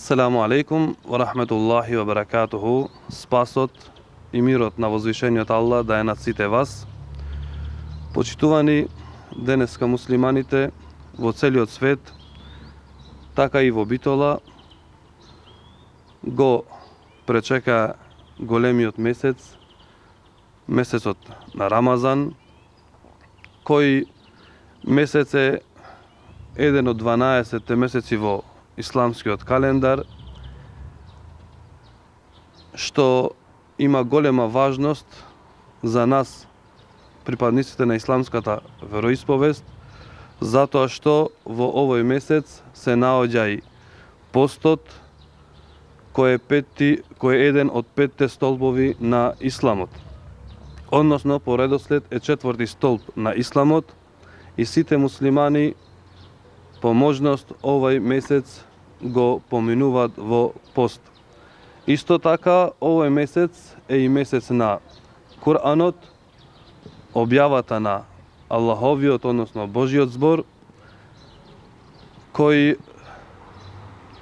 Ассаламу алейкум ва рахметуллахи ва баракатуху. Спасот и мирот на возвишениот Аллах да е над сите вас. Почитувани денеска муслиманите во целиот свет, така и во Битола, го пречека големиот месец, месецот на Рамазан, кој месец е еден од 12 месеци во исламскиот календар, што има голема важност за нас, припадниците на исламската вероисповест, затоа што во овој месец се наоѓа и постот, кој е еден од 5 столбови на исламот. Односно, по редослед е 4 столб на исламот и сите муслимани по можност овој месец го поминуваат во пост. Исто така, овој месец е и месец на Куранот, објавата на Аллаховиот, односно Божиот збор, кој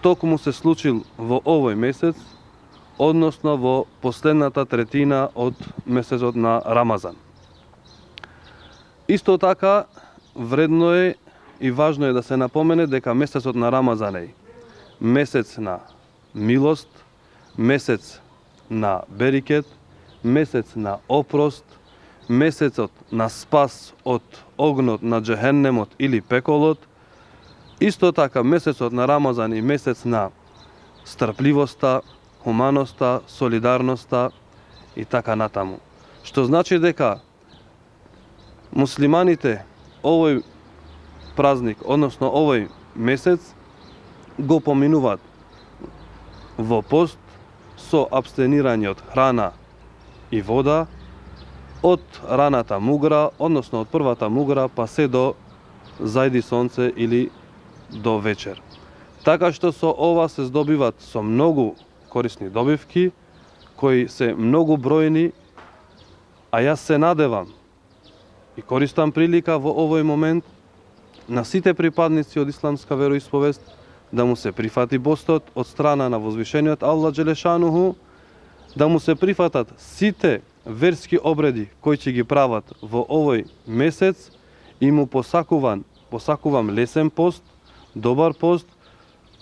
токму се случил во овој месец, односно во последната третина од месецот на Рамазан. Исто така, вредно е и важно е да се напомене дека месецот на Рамазан е месец на милост, месец на берикет, месец на опрост, месецот на спас од огнот на џехеннемот или пеколот. Исто така месецот на Рамазан е месец на стрпливоста, хуманоста, солидарноста и така натаму. Што значи дека муслиманите овој празник, односно овој месец, го поминуваат во пост со абстенирање од храна и вода, од раната мугра, односно од првата мугра, па се до зајди сонце или до вечер. Така што со ова се здобиват со многу корисни добивки, кои се многу бројни, а јас се надевам и користам прилика во овој момент на сите припадници од исламска вероисповест да му се прифати постот од страна на возвишениот Аллах Джелешануху, да му се прифатат сите верски обреди кои ќе ги прават во овој месец и му посакувам лесен пост, добар пост,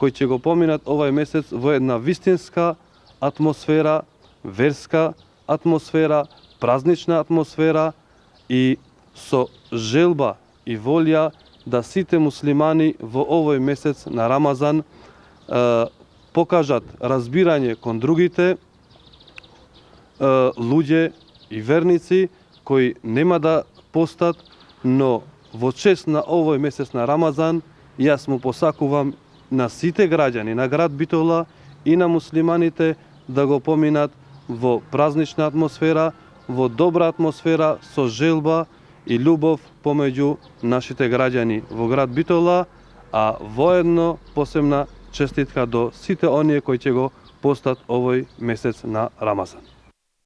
кој ќе го поминат овој месец во една вистинска атмосфера, верска атмосфера, празнична атмосфера и со желба и волја да сите муслимани во овој месец на Рамазан покажат разбирање кон другите луѓе и верници кои нема да постат, но во чест на овој месец на Рамазан јас му посакувам на сите граѓани на град Битола и на муслиманите да го поминат во празнична атмосфера, во добра атмосфера, со желба и љубов помеѓу нашите граѓани во град Битола, а воедно посебна честитка до сите оние кои ќе го постат овој месец на Рамазан.